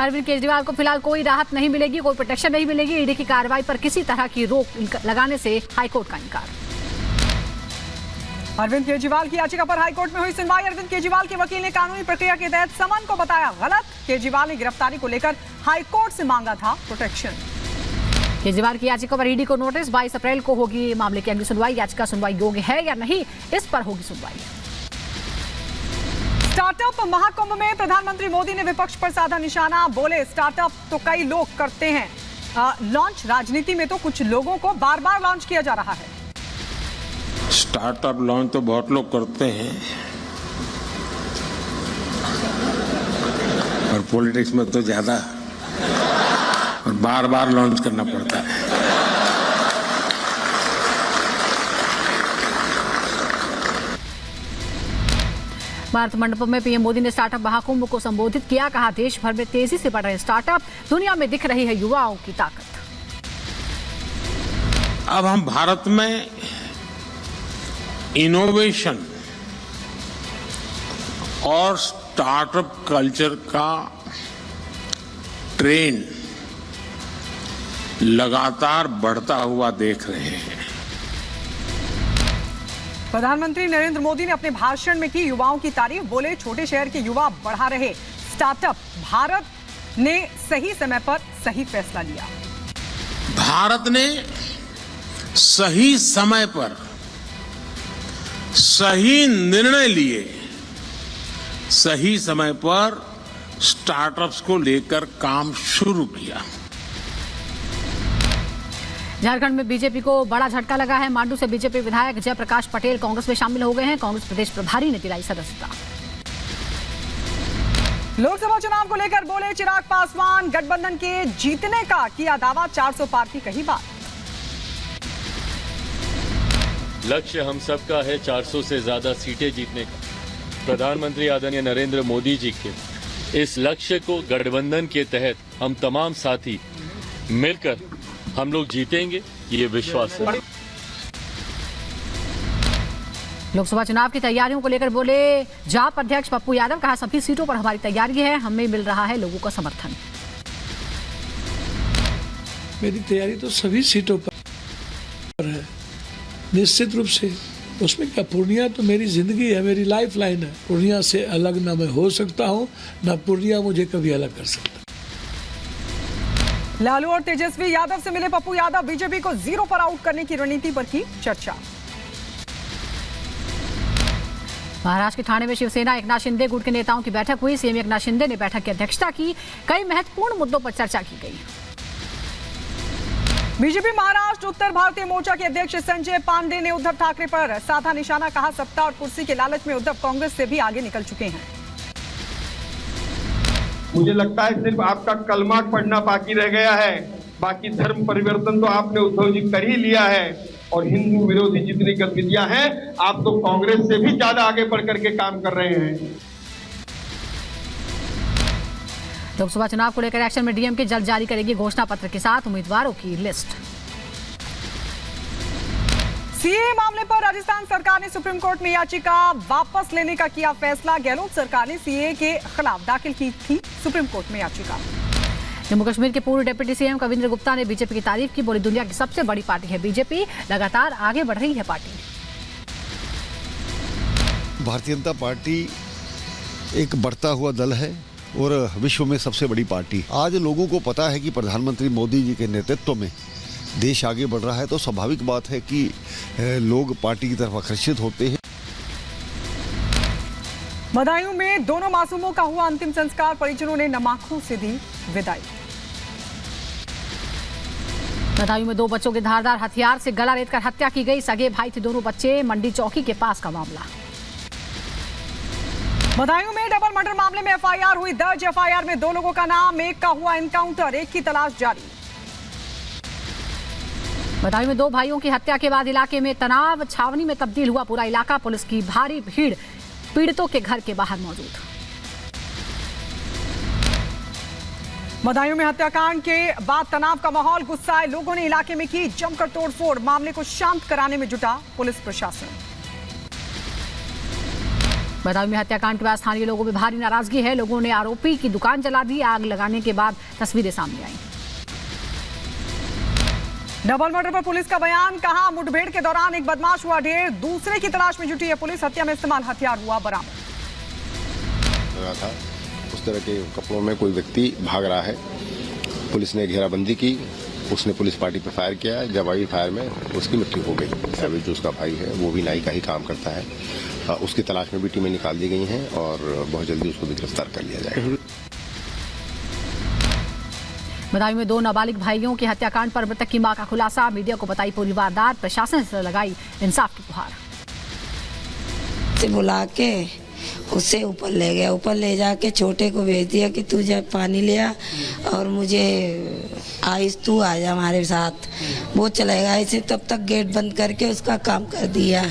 अरविंद केजरीवाल को फिलहाल कोई राहत नहीं मिलेगी, कोई प्रोटेक्शन नहीं मिलेगी। ईडी की कार्रवाई पर किसी तरह की रोक लगाने से हाईकोर्ट का इनकार। अरविंद केजरीवाल की याचिका पर हाईकोर्ट में हुई सुनवाई। अरविंद केजरीवाल के वकील ने कानूनी प्रक्रिया के तहत समन को बताया गलत। केजरीवाल ने गिरफ्तारी को लेकर हाईकोर्ट से मांगा था प्रोटेक्शन। केजरीवाल की याचिका पर ईडी को नोटिस। 22 अप्रैल को होगी मामले की अगली सुनवाई। याचिका सुनवाई योग्य है या नहीं, इस पर होगी सुनवाई। स्टार्टअप महाकुंभ में प्रधानमंत्री मोदी ने विपक्ष पर साधा निशाना। बोले स्टार्टअप तो कई लोग करते हैं लॉन्च, राजनीति में तो कुछ लोगों को बार बार लॉन्च किया जा रहा है। स्टार्टअप लॉन्च तो बहुत लोग करते हैं, और पॉलिटिक्स में तो ज्यादा, और बार बार लॉन्च करना पड़ता है। भारत मंडपम में पीएम मोदी ने स्टार्टअप महाकुंभ को संबोधित किया। कहा देश भर में तेजी से बढ़ रहे स्टार्टअप, दुनिया में दिख रही है युवाओं की ताकत। अब हम भारत में इनोवेशन और स्टार्टअप कल्चर का ट्रेंड लगातार बढ़ता हुआ देख रहे हैं। प्रधानमंत्री नरेंद्र मोदी ने अपने भाषण में की युवाओं की तारीफ। बोले छोटे शहर के युवा बढ़ा रहे स्टार्टअप, भारत ने सही समय पर सही फैसला लिया। भारत ने सही समय पर सही निर्णय लिए, सही समय पर स्टार्टअप्स को लेकर काम शुरू किया। झारखंड में बीजेपी को बड़ा झटका लगा है। मांडू से बीजेपी विधायक जयप्रकाश पटेल कांग्रेस में शामिल हो गए हैं। कांग्रेस प्रदेश प्रभारी ने दिलाई सदस्यता। लोकसभा चुनाव को लेकर बोले चिराग पासवान, गठबंधन के जीतने का किया दावा। 400 पार की कही बात। लक्ष्य हम सबका है 400 से ज्यादा सीटें जीतने का। प्रधानमंत्री आदरणीय नरेंद्र मोदी जी के इस लक्ष्य को गठबंधन के तहत हम तमाम साथी मिलकर हम लोग जीतेंगे, ये विश्वास है। लोकसभा चुनाव की तैयारियों को लेकर बोले जाप अध्यक्ष पप्पू यादव। कहा सभी सीटों पर हमारी तैयारी है, हमें मिल रहा है लोगों का समर्थन। मेरी तैयारी तो सभी सीटों पर है, निश्चित रूप से। उसमें क्या, पूर्णिया तो मेरी जिंदगी है, मेरी लाइफ लाइन है। पूर्णिया से अलग ना मैं हो सकता हूँ, ना पूर्णिया मुझे कभी अलग कर सकता। लालू और तेजस्वी यादव से मिले पप्पू यादव। बीजेपी को 0 पर आउट करने की रणनीति पर की चर्चा। महाराष्ट्र के ठाणे में शिवसेना एकनाथ शिंदे गुट के नेताओं की बैठक हुई। सीएम एकनाथ शिंदे ने बैठक की अध्यक्षता की। कई महत्वपूर्ण मुद्दों पर चर्चा की गई। बीजेपी महाराष्ट्र उत्तर भारतीय मोर्चा के अध्यक्ष संजय पांडे ने उद्धव ठाकरे पर साधा निशाना। कहा सत्ता और कुर्सी के लालच में उद्धव कांग्रेस से भी आगे निकल चुके हैं। मुझे लगता है सिर्फ आपका कलमा पढ़ना बाकी रह गया है, बाकी धर्म परिवर्तन तो आपने उद्धव जी कर ही लिया है। और हिंदू विरोधी जितनी गतिविधियां हैं, आप तो कांग्रेस से भी ज्यादा आगे बढ़ करके काम कर रहे हैं। लोकसभा चुनाव को लेकर एक्शन में डीएमके जल्द जारी करेगी घोषणा पत्र के साथ उम्मीदवारों की लिस्ट। सीए मामले पर राजस्थान सरकार ने सुप्रीम कोर्ट में याचिका वापस लेने का किया फैसला। गहलोत सरकार ने सीए के खिलाफ दाखिल की थी सुप्रीम कोर्ट में याचिका। जम्मू कश्मीर के पूर्व डिप्टी सीएम कविंद्र गुप्ता ने बीजेपी की तारीफ की। बोली दुनिया की सबसे बड़ी पार्टी है बीजेपी, लगातार आगे बढ़ रही है पार्टी। भारतीय जनता पार्टी एक बढ़ता हुआ दल है और विश्व में सबसे बड़ी पार्टी। आज लोगों को पता है कि प्रधानमंत्री मोदी जी के नेतृत्व में देश आगे बढ़ रहा है, तो स्वाभाविक बात है कि लोग पार्टी की तरफ आकर्षित होते हैं। बदायूं में दोनों मासूमों का हुआ अंतिम संस्कार। परिजनों ने नम आंखों से दी विदाई। बदायूं में 2 बच्चों के धारदार हथियार से गला रेतकर हत्या की गई। सगे भाई थे दोनों बच्चे। मंडी चौकी के पास का मामला। बदायूं में डबल मर्डर मामले में एफआईआर हुई दर्ज। एफआईआर में 2 लोगों का नाम, एक का हुआ एनकाउंटर, एक की तलाश जारी। बदायूं में 2 भाइयों की हत्या के बाद इलाके में तनाव छावनी में तब्दील हुआ पूरा इलाका। पुलिस की भारी भीड़ पीड़ितों के घर के बाहर मौजूद। बदायूं में हत्याकांड के बाद तनाव का माहौल। गुस्साए लोगों ने इलाके में की जमकर तोड़फोड़। मामले को शांत कराने में जुटा पुलिस प्रशासन। बदायूं में हत्याकांड के बाद स्थानीय लोगों में भारी नाराजगी है। लोगों ने आरोपी की दुकान जला दी। आग लगाने के बाद तस्वीरें सामने आई। डबल मर्डर पर पुलिस का बयान, कहा मुठभेड़ के दौरान एक बदमाश हुआ ढेर, दूसरे की तलाश में जुटी है पुलिस। हत्या में इस्तेमाल हथियार हुआ बरामद। था उस तरह के कपड़ों में कोई व्यक्ति भाग रहा है। पुलिस ने घेराबंदी की, उसने पुलिस पार्टी पर फायर किया। जवाबी फायर में उसकी मृत्यु हो गई। सैविज जो उसका भाई है वो भी नाई का ही काम करता है। उसकी तलाश में भी टीमें निकाल दी गई हैं और बहुत जल्दी उसको भी गिरफ्तार कर लिया जाएगा। बदायूं में 2 नाबालिग भाइयों के हत्याकांड पर मृतक की मां का खुलासा। मीडिया को बताई पूरी वारदात। प्रशासन से लगाई इंसाफ की गुहार। से बुला के उससे ऊपर ले गया। ऊपर ले जाके छोटे को भेज दिया कि तू जा पानी ले आ और मुझे आइस तू आ जा हमारे साथ। वो चलेगा ऐसे, तब तक गेट बंद करके उसका काम कर दिया।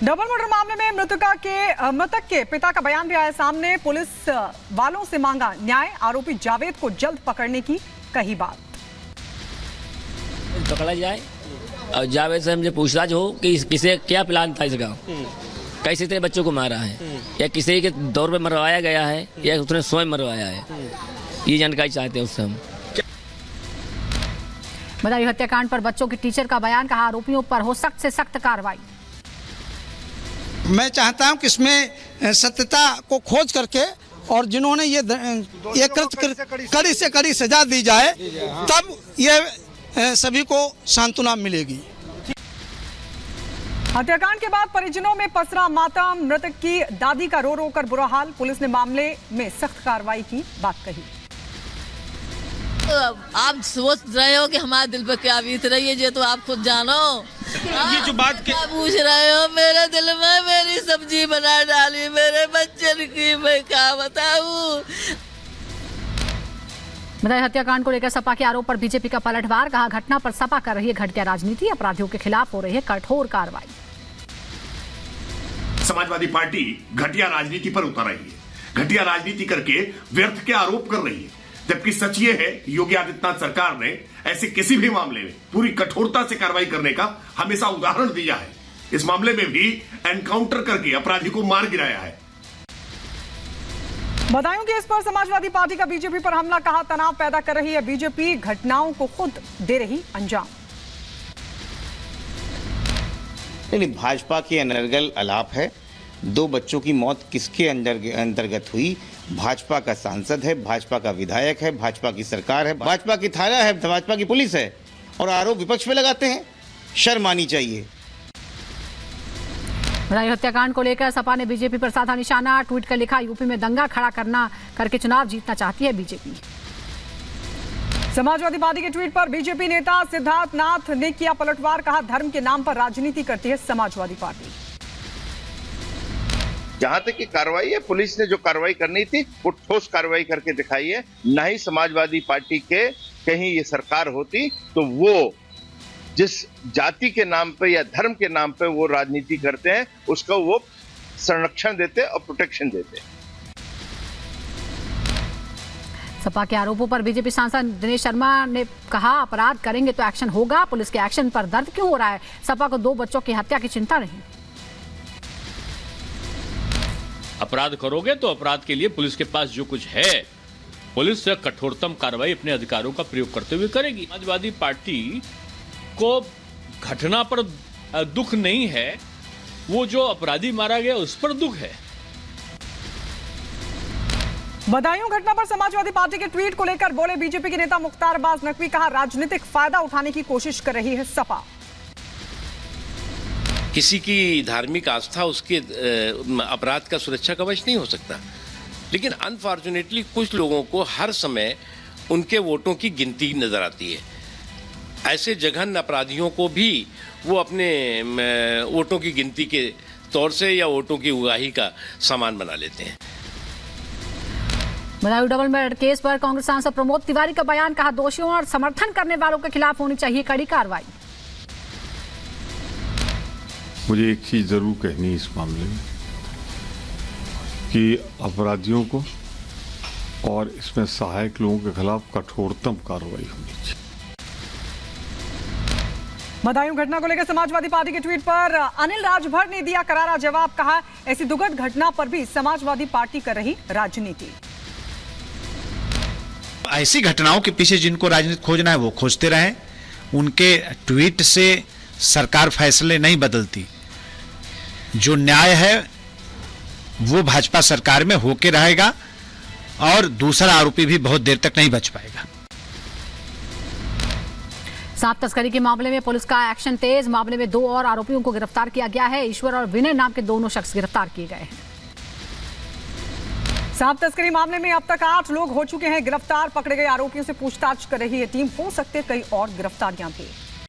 डबल मर्डर मामले में मृतक के पिता का बयान भी आया सामने। पुलिस वालों से मांगा न्याय। आरोपी जावेद को जल्द पकड़ने की कही बात। पकड़ा जाए और जावेद से हमसे पूछताछ हो कि किसे क्या प्लान था इसका, कैसे तेरे बच्चों को मारा है, या किसी के दौर पे मरवाया गया है या उसने स्वयं मरवाया है। ये जानकारी चाहते हैं उससे हम। बदायूं हत्याकांड पर बच्चों के टीचर का बयान, कहा आरोपियों पर हो सख्त से सख्त कार्रवाई। मैं चाहता हूं कि इसमें सत्यता को खोज करके और जिन्होंने ये कड़ी से कड़ी सजा दी जाए, तब ये सभी को सांत्वना मिलेगी। हत्याकांड के बाद परिजनों में पसरा मातम। मृतक की दादी का रो रो कर बुरा हाल। पुलिस ने मामले में सख्त कार्रवाई की बात कही। आप सोच रहे हो कि हमारे दिल पर क्या बीत रही है, ये तो आप खुद जानो। ये जो बात क्या पूछ रहे हो? मेरे दिल में मेरी सब्जी बना डाली मेरे बच्चे की, मैं क्या बताऊं। बदायूं हत्याकांड को लेकर सपा के आरोप पर बीजेपी का पलटवार, कहा घटना पर सपा कर रही है घटिया राजनीति। अपराधियों के खिलाफ हो रही है कठोर कार्रवाई। समाजवादी पार्टी घटिया राजनीति पर उतर रही है। घटिया राजनीति करके व्यर्थ के आरोप कर रही है, जबकि सच ये है कि योगी आदित्यनाथ सरकार ने ऐसे किसी भी मामले में पूरी कठोरता से कार्रवाई करने का हमेशा उदाहरण दिया है। इस मामले में भी एनकाउंटर करके अपराधी को मार गिराया है। बदायूं केस पर समाजवादी पार्टी का बीजेपी पर हमला, कहा तनाव पैदा कर रही है बीजेपी, घटनाओं को खुद दे रही अंजाम। नहीं, भाजपा की अनर्गल आलाप है। 2 बच्चों की मौत किसके अंतर्गत हुई? भाजपा का सांसद है, भाजपा का विधायक है, भाजपा की सरकार है, भाजपा की थाना है, भाजपा की पुलिस है, और आरोप विपक्ष पे लगाते हैं। शर्म आनी चाहिए। बदायूं हत्याकांड को लेकर सपा ने बीजेपी पर साधा निशाना। ट्वीट कर लिखा, यूपी में दंगा खड़ा करके चुनाव जीतना चाहती है बीजेपी। समाजवादी पार्टी के ट्वीट पर बीजेपी नेता सिद्धार्थ नाथ ने किया पलटवार, कहा धर्म के नाम पर राजनीति करती है समाजवादी पार्टी। जहां तक की कार्रवाई है, पुलिस ने जो कार्रवाई करनी थी वो ठोस कार्रवाई करके दिखाई है। न ही समाजवादी पार्टी के कहीं ये सरकार होती तो वो जिस जाति के नाम पे या धर्म के नाम पे वो राजनीति करते हैं उसका वो संरक्षण देते और प्रोटेक्शन देते। सपा के आरोपों पर बीजेपी सांसद दिनेश शर्मा ने कहा, अपराध करेंगे तो एक्शन होगा। पुलिस के एक्शन पर दर्द क्यों हो रहा है? सपा को 2 बच्चों की हत्या की चिंता नहीं। अपराध करोगे तो अपराध के लिए पुलिस के पास जो कुछ है, पुलिस से कठोरतम कार्रवाई अपने अधिकारों का प्रयोग करते हुए करेगी। समाजवादी पार्टी को घटना पर दुख नहीं है, वो जो अपराधी मारा गया उस पर दुख है। बदायूं घटना पर समाजवादी पार्टी के ट्वीट को लेकर बोले बीजेपी के नेता मुख्तार अब्बास नकवी, कहा राजनीतिक फायदा उठाने की कोशिश कर रही है सपा। किसी की धार्मिक आस्था उसके अपराध का सुरक्षा कवच नहीं हो सकता, लेकिन अनफॉर्चुनेटली कुछ लोगों को हर समय उनके वोटों की गिनती नजर आती है। ऐसे जघन्य अपराधियों को भी वो अपने वोटों की गिनती के तौर से या वोटों की उगाही का सामान बना लेते हैं। बदायूं डबल मर्डर केस पर कांग्रेस सांसद प्रमोद तिवारी का बयान, कहा दोषियों और समर्थन करने वालों के खिलाफ होनी चाहिए कड़ी कार्रवाई। मुझे एक चीज जरूर कहनी इस मामले में कि अपराधियों को और इसमें सहायक लोगों के खिलाफ कठोरतम कार्रवाई होनी चाहिए। बदायूं घटना को लेकर समाजवादी पार्टी के ट्वीट पर अनिल राजभर ने दिया करारा जवाब। कहा, ऐसी दुखद घटना पर भी समाजवादी पार्टी कर रही राजनीति। ऐसी घटनाओं के पीछे जिनको राजनीति खोजना है वो खोजते रहें। उनके ट्वीट से सरकार फैसले नहीं बदलती। जो न्याय है वो भाजपा सरकार में होके रहेगा और दूसरा आरोपी भी बहुत देर तक नहीं बच पाएगा। सांप तस्करी के मामले में पुलिस का एक्शन तेज। मामले में 2 और आरोपियों को गिरफ्तार किया गया है। ईश्वर और विनय नाम के दोनों शख्स गिरफ्तार किए गए हैं। सांप तस्करी मामले में अब तक 8 लोग हो चुके हैं गिरफ्तार। पकड़े गए आरोपियों से पूछताछ कर रही है टीम। हो सकते कई और गिरफ्तारियां भी।